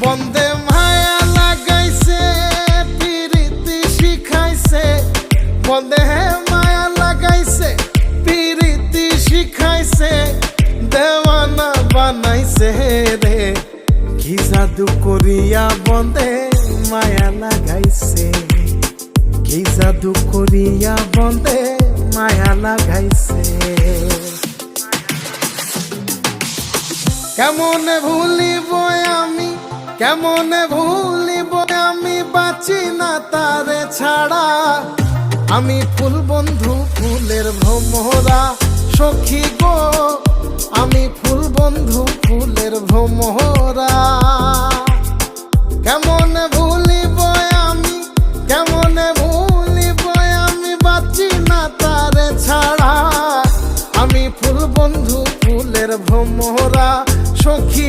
বন্দে মায়া লাগাইছে পিরিতি শিখাইছে, বন্দে মায়া লাগাইছে পিরিতি শিখাইছে, দেওয়ানা বানাইছে রে। কি জাদু করিয়া বন্দে মায়া লাগাইছে, কি জাদু করিয়া বন্দে মায়া লাগাইছে। কেমনে ভুলিব আমি, কেমনে ভুলিব আমি, বাঁচি না তারে ছাড়া। আমি ফুল বন্ধু ফুলের ভ্রমরা সখী গো, আমি ফুল বন্ধু ফুলের ভ্রমরা। কেমনে ভুলিব আমি, কেমনে ভুলিব আমি, বাঁচি না তারে ছাড়া। আমি ফুল বন্ধু ফুলের ভ্রমরা সখী